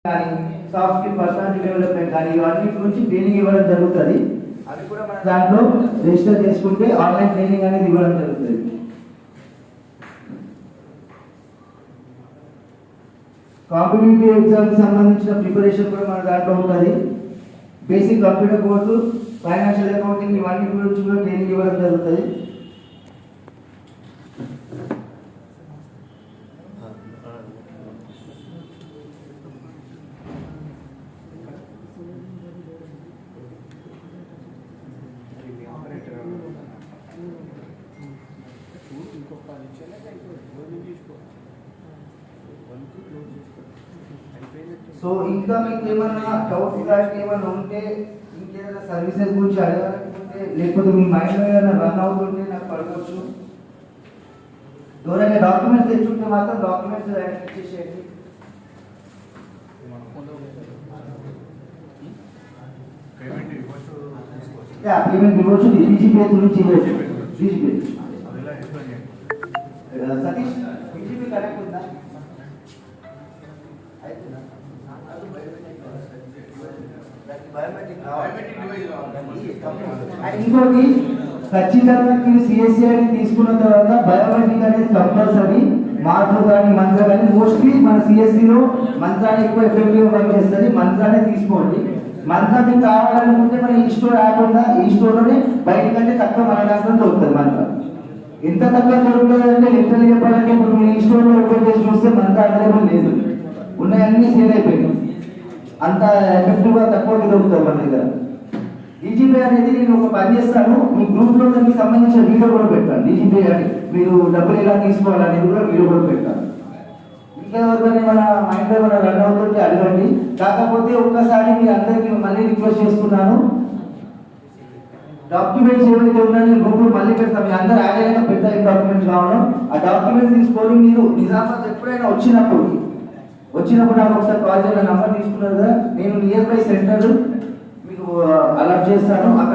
కానీ soft skill personality development కానీ ఇవన్నీ గురించి ట్రైనింగ్ ఇవ్వడం జరుగుతుంది. అది కూడా మన దాంట్లో రిజిస్టర్ చేసుకుంటే ఆన్లైన్ ట్రైనింగ్ అనేది ఇవ్వడం జరుగుతుంది. కాంపిటేటివ్ ఎగ్జామ్కి సంబంధించిన ప్రిపరేషన్ కూడా మన దాంట్లో ఉంటుంది. Basic computer course, financial accounting ఇవన్నీ గురించి కూడా ట్రైనింగ్ ఇవ్వడం జరుగుతుంది. సో ఇంకా మీకు ఏమన్నా డౌట్స్ కానీ ఏమన్నా ఉంటే, ఇంకేదైనా సర్వీసెస్ గురించి అడగాలనుకుంటే, లేకపోతే మీ మైండ్లో ఏదైనా రన్ అవుతుంటే నాకు అడగవచ్చు. ఎవరైనా డాక్యుమెంట్స్ తెచ్చుంటే మాత్రం డాక్యుమెంట్స్ ఐడెంటిఫై చేసేయండి. పేమెంట్ ఇవ్వచ్చు, ఈజీపే గురించి ఇవ్వచ్చు. ఈజీపే సతీష్ ఈజీపే కరెక్ట్ ఉందా? ఇంకోటి ఖచ్చితంగా మీరు సిఎస్సిఐ తీసుకున్న తర్వాత బయోమెట్రిక్ అనేది కంపల్సరీ. మార్పులు కానీ మంత్ర కానీ మోస్ట్లీ మన సిఎస్సిలో మంత్రాన్ని ఎక్కువ ఎఫెక్టివ్ వర్క్ చేస్తుంది. మంత్రాన్ని తీసుకోండి. మంత్రం మీకు కావాలనుకుంటే మన ఈ స్టోర్ యాప్ ఉందా, ఈ స్టోర్లోనే బయటకంటే తక్కువ మన దాంట్లో దొరుకుతుంది. మంత్రం ఎంత తక్కువ దొరుకుతుంది అంటే లిటరల్ చెప్పాలంటే ఇప్పుడు మీరు ఈ స్టోర్లో ఓపెన్ చేసి చూస్తే మంత్రం అవైలబుల్ లేదు, ఉన్నాయన్నీ సేల్ అయిపోయినాయి. అంత ఎఫెక్టివ్గా తక్కువ దొరుకుతుంది మన దగ్గర. ఈజీపే అనేది నేను ఒక పని చేస్తాను, మీ గ్రూప్లో దానికి సంబంధించిన వీడియో కూడా పెట్టాను. ఈజీపే అని మీరు డబ్బులు ఎలా తీసుకోవాలనేది కూడా వీడియో కూడా పెట్టాను. ఇంకెవరికైనా మన మైండ్లో మన రన్ అవుతుంటే అడగండి. కాకపోతే ఒక్కసారి మీ అందరికీ మళ్ళీ రిక్వెస్ట్ చేస్తున్నాను, డాక్యుమెంట్స్ ఏవైతే ఉన్నాయో నేను గ్రూప్లో మళ్ళీ పెడతాను. మీ అందరూ ఆడైనా పెద్ద డాక్యుమెంట్స్ కావాలో ఆ డాక్యుమెంట్స్ తీసుకొని మీరు నిజామాబాద్ ఎప్పుడైనా వచ్చినప్పుడు నాకు ఒకసారి కాల్ చేయాలి. నంబర్ తీసుకున్నారు కదా, నేను నియర్ బై సెంటర్ మీకు అలర్ట్ చేస్తాను. అక్కడ